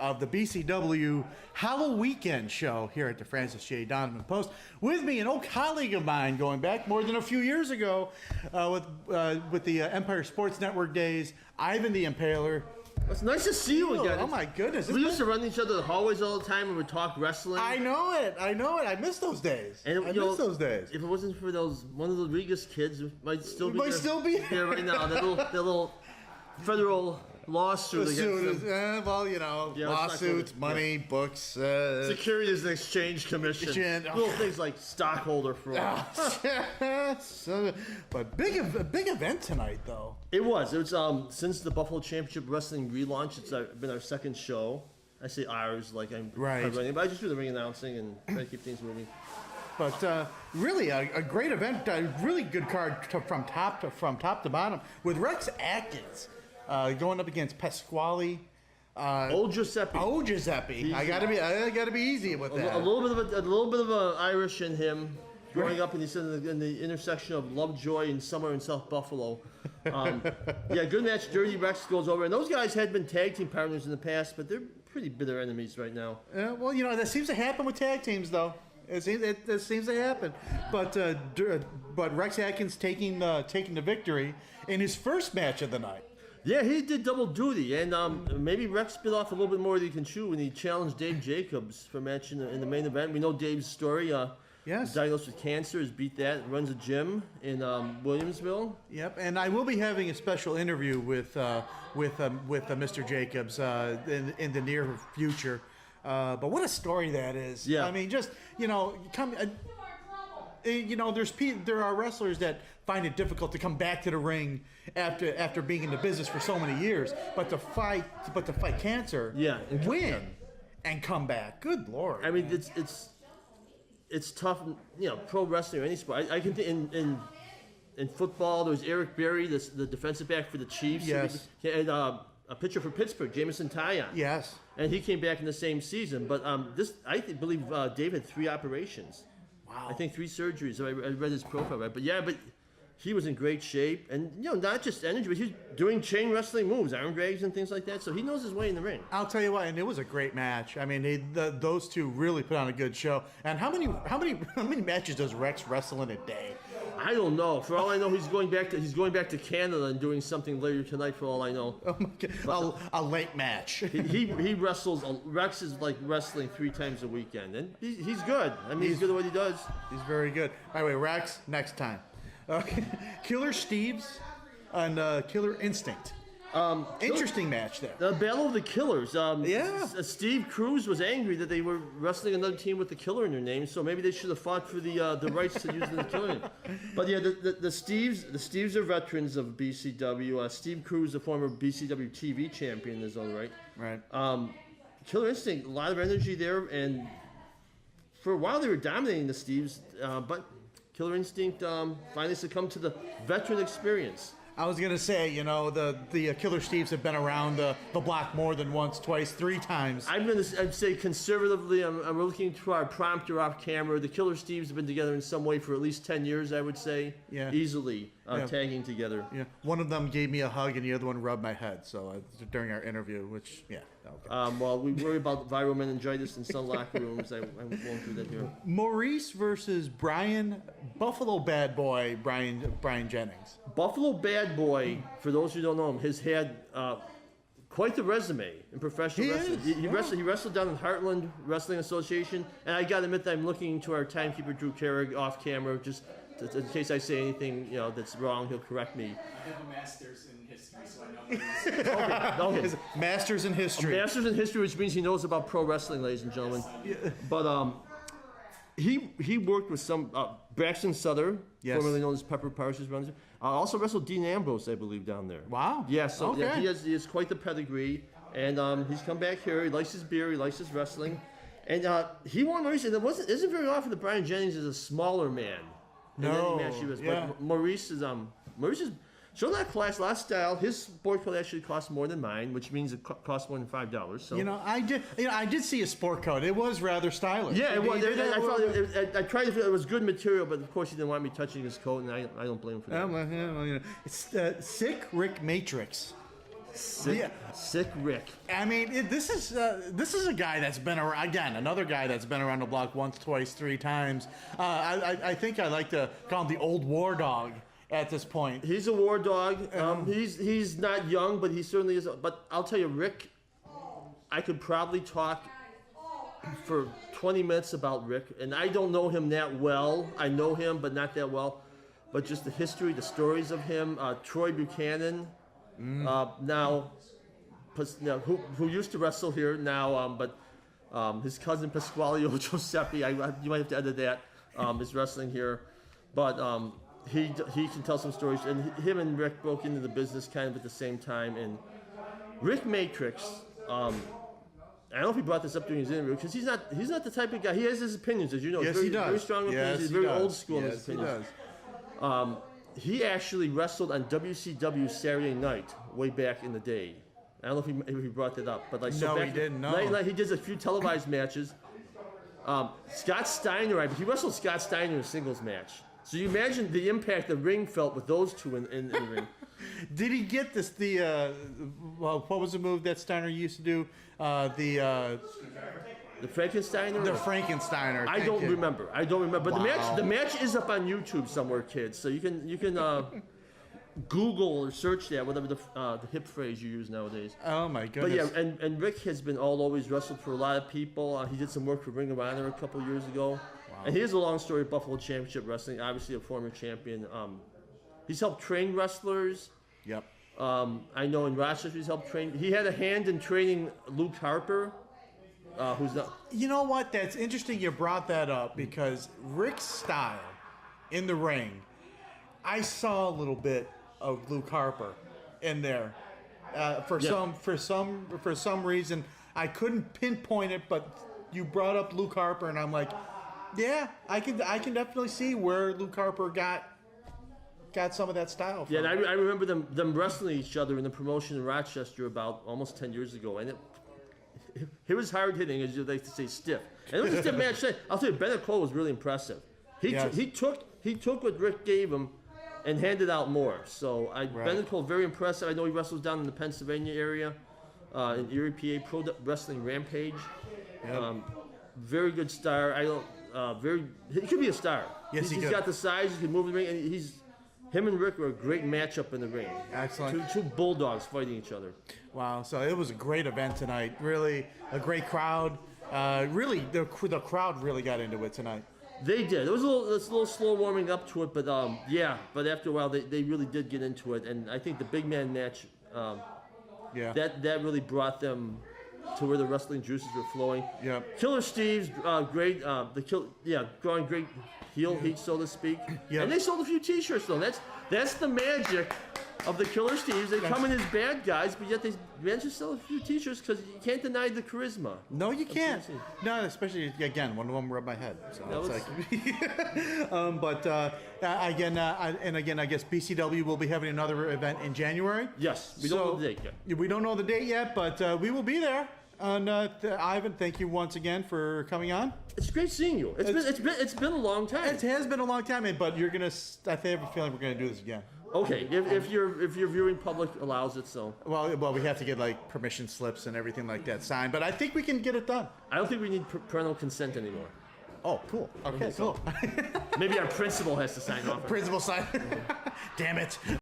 of the BCW Halloweekend show here at the Francis J. Donovan Post. With me, an old colleague of mine going back more than a few years ago with the Empire Sports Network days, Ivan the Impaler. It's nice to see you again. Oh my goodness. We used to run each other in the hallways all the time and we'd talk wrestling. I know it. I miss those days. And I miss those days. If it wasn't for one of the Rodriguez kids, it might still be here right now. That little federal lawsuit against them. Lawsuits, money, books. Securities and Exchange Commission. Little things like stockholder fraud. But big event tonight, though. It was since the Buffalo Championship Wrestling relaunch. It's been our second show. I say ours like I'm running, but I just do the ring announcing and try to keep things moving. But really, a great event. A really good card from top to bottom with Rex Atkins going up against Pasquale. Old Giuseppe. I gotta be easy with that. A little bit of a Irish in him. Growing up, and he's in the intersection of Lovejoy and somewhere in South Buffalo. Good match. Dirty Rex goes over, and those guys had been tag team partners in the past, but they're pretty bitter enemies right now. That seems to happen with tag teams, though. It seems to happen. But Rex Atkins taking the victory in his first match of the night. Yeah, he did double duty, and maybe Rex bit off a little bit more than he can chew when he challenged Dave Jacobs for a match in the main event. We know Dave's story. Yes. Diagnosed with cancer, has beat that, runs a gym in Williamsville. Yep, and I will be having a special interview with Mr. Jacobs in the near future. But what a story that is! Yeah. I mean, just there are wrestlers that find it difficult to come back to the ring after being in the business for so many years, but to fight cancer, and win, and come back. Good Lord! I mean, it's tough, pro wrestling or any sport. I can think in football, there was Eric Berry, the defensive back for the Chiefs. Yes. And a pitcher for Pittsburgh, Jamison Tyon. Yes. And he came back in the same season. But I believe Dave had 3 operations. Wow. I think 3 surgeries. I read his profile, right? But he was in great shape, and not just energy, but he was doing chain wrestling moves, arm drags and things like that. So he knows his way in the ring. I'll tell you what, and it was a great match. I mean, those two really put on a good show. And how many matches does Rex wrestle in a day? I don't know. For all I know, he's going back to Canada and doing something later tonight. For all I know. Oh my God. A late match. he wrestles. Rex is like wrestling 3 times a weekend, and he's good. I mean, he's good at what he does. He's very good. By the way, Rex, next time. Killer Steve's and Killer Instinct. Interesting match there. The Battle of the Killers. Yeah. Steve Cruz was angry that they were wrestling another team with the Killer in their name, so maybe they should have fought for the rights to use the Killer name. But yeah, the Steves are veterans of BCW. Steve Cruz, the former BCW TV champion in his own right. Right. Killer Instinct, a lot of energy there, and for a while they were dominating the Steves, but Killer Instinct finally succumbed to the veteran experience. I was gonna say, the Killer Steves have been around the block more than once, twice, 3 times. I'd say conservatively, I'm looking to our prompter off camera. The Killer Steves have been together in some way for at least 10 years, I would say. Yeah. Easily tagging together. Yeah. One of them gave me a hug, and the other one rubbed my head. So during our interview, which okay. Well, we worry about viral meningitis in some locker rooms. I won't do that here. Maurice versus Brian Buffalo Bad Boy Brian Jennings. Buffalo Bad Boy, for those who don't know him, has had quite the resume in professional wrestling. He wrestled down in Heartland Wrestling Association, and I got to admit that I'm looking to our timekeeper Drew Carrig off camera, just in case I say anything that's wrong, he'll correct me. I have a master's in history, so I know. Okay. Masters in history. A master's in history, which means he knows about pro wrestling, ladies and gentlemen. Yeah. But he worked with some Braxton Sutter, formerly known as Pepper Parsons. Also wrestled Dean Ambrose, I believe, down there. Wow. Yeah, so he has quite the pedigree, and he's come back here. He likes his beer, he likes his wrestling, and he won Maurice. And it isn't very often that Brian Jennings is a smaller man. No. But Maurice is show that class, last style. His sport coat actually costs more than mine, which means it costs more than $5. So I did see a sport coat. It was rather stylish. Yeah, it was. I tried to feel it was good material, but of course he didn't want me touching his coat, and I don't blame him for that. It's Sick Rick Matrix. Sick Rick. I mean, this is a guy that's been around, again, another guy that's been around the block once, twice, 3 times. I think I like to call him the old war dog at this point. He's a war dog. He's not young, but he certainly is. But I'll tell you, Rick, I could probably talk for 20 minutes about Rick, and I don't know him that well. I know him, but not that well. But just the history, the stories of him. Troy Buchanan, now who used to wrestle here now, but his cousin Pasquale Giuseppe, you might have to edit that, is wrestling here. But he can tell some stories, and him and Rick broke into the business kind of at the same time. And Rick Matrix, I don't know if he brought this up during his interview because he's not the type of guy. He has his opinions, as you know. Yes, he does. Very strong opinions. Yes, He's he very does. old school in Yes, his opinions. he does. He actually wrestled on WCW Saturday Night way back in the day. I don't know if he brought that up, but No, he didn't, no. He did a few televised matches. Scott Steiner, he wrestled Scott Steiner in a singles match. So you imagine the impact the ring felt with those two in the ring. Did he get this? What was the move that Steiner used to do? The Frankensteiner? The Frankensteiner. I don't remember. But Wow. the match is up on YouTube somewhere, kids. So you can Google or search that, whatever the hip phrase you use nowadays. Oh my But goodness. yeah, and Rick has been always wrestled for a lot of people. He did some work for Ring of Honor a couple years ago. And he has a long story of Buffalo Championship Wrestling, obviously a former champion. He's helped train wrestlers. Yep. I know in Rochester he's helped train. He had a hand in training Luke Harper, who's not. You know what? That's interesting you brought that up because Rick's style in the ring, I saw a little bit of Luke Harper in there. For some reason, I couldn't pinpoint it, but you brought up Luke Harper, and I'm like, yeah, I can definitely see where Luke Harper got some of that style from. Yeah, and I remember them wrestling each other in the promotion in Rochester about almost 10 years ago, and it was hard hitting, as you like to say, stiff. And it was a stiff match. I'll tell you, Bennett Cole was really impressive. He took what Rick gave him and handed out more. So Bennett Cole, very impressive. I know he wrestles down in the Pennsylvania area, in Erie, PA, Pro Wrestling Rampage. Yep. Very good star. He could be a star. Yes, he's could. got the size. He can move the ring, and him and Rick were a great matchup in the ring. Excellent. Two bulldogs fighting each other. Wow, so it was a great event tonight. Really, a great crowd. Really, the crowd really got into it tonight. They did. It was a little slow warming up to it, but But after a while, they really did get into it, and I think the big man match, that really brought them to where the wrestling juices were flowing. Yeah. Killer Steve's great. Drawing great heel heat, so to speak. Yep. And they sold a few T-shirts though. That's the magic of the Killer Steves. They come in as bad guys, but yet they managed to sell a few T-shirts because you can't deny the charisma. No, you can't. No, especially again, one of them rubbed my head. So I guess BCW will be having another event in January. Yes, we don't know the date yet. We don't know the date yet, but we will be there. And Ivan, thank you once again for coming on. It's great seeing you. It's been a long time. It has been a long time, but you're gonna. I have a feeling we're gonna do this again. Okay, if your viewing public allows it, so. Well, we have to get like permission slips and everything like that signed, but I think we can get it done. I don't think we need parental consent anymore. Oh, cool. Okay, cool. Maybe our principal has to sign off. Principal sign. Damn it.